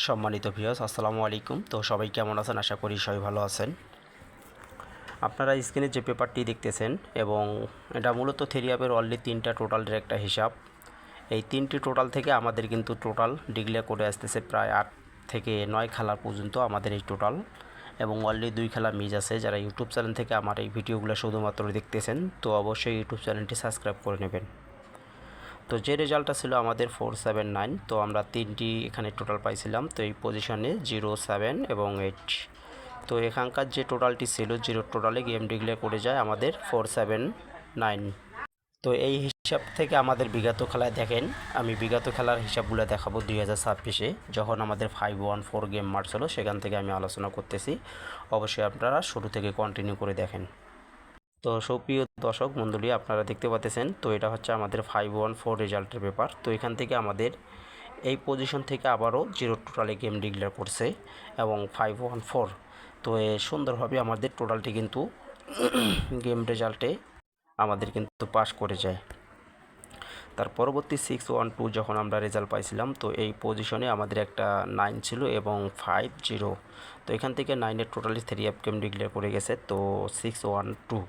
সম্মানিত ভিউয়ার্স, আসসালামু আলাইকুম। তো সবাই কেমন আছেন? আশা করি সবাই ভালো আছেন। আপনারা স্ক্রিনে যে পেপারটি দেখতেছেন এবং এটা মূলত থেরিয়াপের অনলি 3টা টোটালের একটা হিসাব। এই 3টি টোটাল থেকে আমাদের কিন্তু টোটাল ডিক্লেয়ার করে আসতেছে প্রায় 8 থেকে 9 খেলা পর্যন্ত আমাদের এই টোটাল, এবং অনলি 2 খেলা মিস আছে। যারা ইউটিউব চ্যানেল থেকে আমার এই ভিডিওগুলো শুধুমাত্র দেখতেছেন তো অবশ্যই ইউটিউব চ্যানেলটি সাবস্ক্রাইব করে নেবেন। তো যে রেজাল্টটা ছিল আমাদের 479, তো আমরা 3টি এখানে টোটাল পাইছিলাম। তো এই পজিশনে 0, 7 এবং 8। তো এখানকার যে টোটালটি ছিল 0 টোটালে গেম ডিক্লেয়ার করে যায় আমাদের 479। তো এই হিসাব থেকে আমাদের বিগত খেলায় দেখেন, আমি বিগত খেলার হিসাবগুলো দেখাবো 2026-এ যখন আমাদের 514 গেম মারছিল, সেখান থেকে আমি আলোচনা করতেছি। অবশ্যই আপনারা শুরু থেকে কন্টিনিউ করে দেখেন। তো সুপ্রিয় দর্শক মণ্ডলী, আপনারা দেখতে পাচ্ছেন তো এটা হচ্ছে আমাদের 514 রেজাল্টের পেপার। তো এখান থেকে আমাদের এই পজিশন থেকে আবারও 0 টোটালে গেম ডিক্লেয়ার করছে এবং 514। তো সুন্দরভাবে আমাদের টোটালটি কিন্তু গেম রেজাল্টে আমাদের কিন্তু পাস করে যায়। তার পরবর্তী 612 যখন আমরা রেজাল্ট পাইছিলাম, তো এই পজিশনে আমাদের একটা 9 ছিল এবং 50। তো এখান থেকে 9-এর টোটালি 3 গেম ডিক্লেয়ার করে গেছে। তো 612।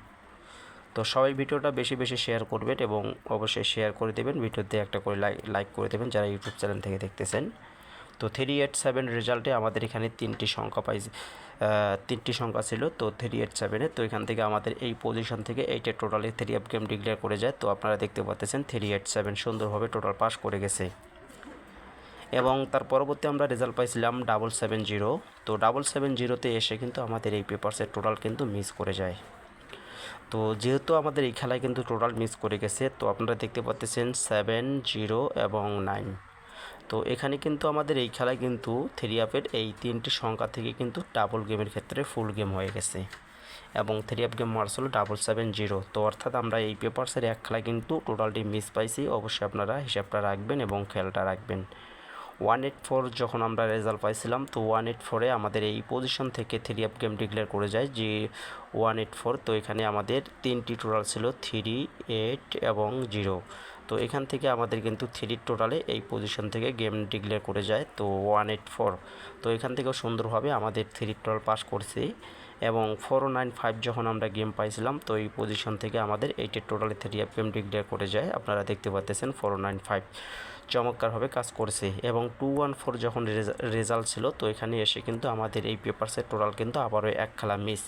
তো সবাই ভিডিওটা বেশি বেশি শেয়ার করবেন এবং অবশ্যই শেয়ার করে দেবেন, ভিডিওতে একটা করে লাইক করে দেবেন যারা ইউটিউব চ্যানেল থেকে দেখতেছেন। তো 387 রেজাল্টে আমাদের এখানে 3টি সংখ্যা ছিল। তো 387-এ তো এখান থেকে আমাদের এই পজিশন থেকে 8-এর টোটালি 3 গেম ডিক্লেয়ার করে যায়। তো আপনারা দেখতে পাচ্ছেন 387 সুন্দরভাবে টোটাল পাস করে গেছে। এবং তার পরবর্তী আমরা রেজাল্ট পাইছিলাম 770। তো 770-তে এসে কিন্তু আমাদের এই পেপারসের টোটাল কিন্তু মিস করে যায়। তো যেহেতু আমাদের এই খেলায় কিন্তু টোটাল মিস করে গেছে, তো আপনারা দেখতে পাচ্ছেন 7, 0 এবং 9। তো এখানে কিন্তু আমাদের এই খেলায় কিন্তু থেরিয়াপের এই 3টি সংখ্যা থেকে কিন্তু ডাবল গেমের ক্ষেত্রে ফুল গেম হয়ে গেছে এবং থেরিয়াপ গেম মারছিল 770। তো অর্থাৎ আমরা এই পেপারসের এক খেলায় কিন্তু টোটালটি মিস পাইছি। অবশ্যই আপনারা হিসাবটা রাখবেন এবং খেয়ালটা রাখবেন। 184 যখন আমরা রেজাল্ট পাইছিলাম, তো 184-এ আমাদের এই পজিশন থেকে 3 গেম ডিক্লেয়ার করে যায় যে 184। তো এখানে আমাদের 3টি টোটাল ছিল 3, 8 এবং 0। তো এখান থেকে আমাদের কিন্তু 3 টোটালে এই পজিশন থেকে গেম ডিক্লেয়ার করে যায়। তো 184। তো এখান থেকেও সুন্দরভাবে আমাদের 3 টোটাল পাস করছি এবং 495 যখন আমরা গেম পাইছিলাম, তো এই পজিশন থেকে আমাদের 8-এর টোটালে 3 গেম ডিক্লেয়ার করে যায়। আপনারা দেখতে পাচ্ছেন 495 চমৎকারভাবে কাজ করছে। এবং 214 যখন রেজাল্ট ছিল, তো এখানে এসে কিন্তু আমাদের এই পেপারসের টোটাল কিন্তু আবারও এক খেলা মিস।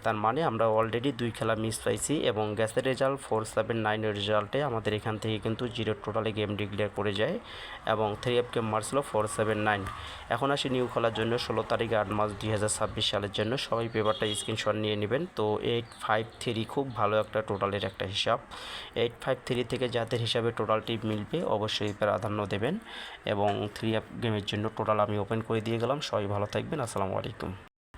তার মানে আমরা অলরেডি 2 খেলা মিস পাইছি এবং গ্যাসের রেজাল্ট 479-এর রেজাল্টে আমাদের এখান থেকে কিন্তু 0 টোটালে গেম ডিক্লেয়ার করে যায় এবং 3 গেম মারছিল 479। এখন আসি নিউ খেলার জন্য 16 তারিখ 8 মার্চ 2026 সালের জন্য। সবাই পেপারটা স্ক্রিনশট নিয়ে নেবেন। তো 853 খুব ভালো একটা টোটালের একটা হিসাব। 853 থেকে যাদের হিসাবে টোটালটি মিলবে অবশ্যই প্রাধান্য দেবেন এবং 3 গেমের জন্য টোটাল আমি ওপেন করে দিয়ে গেলাম। সবাই ভালো থাকবেন। আসসালামু আলাইকুম।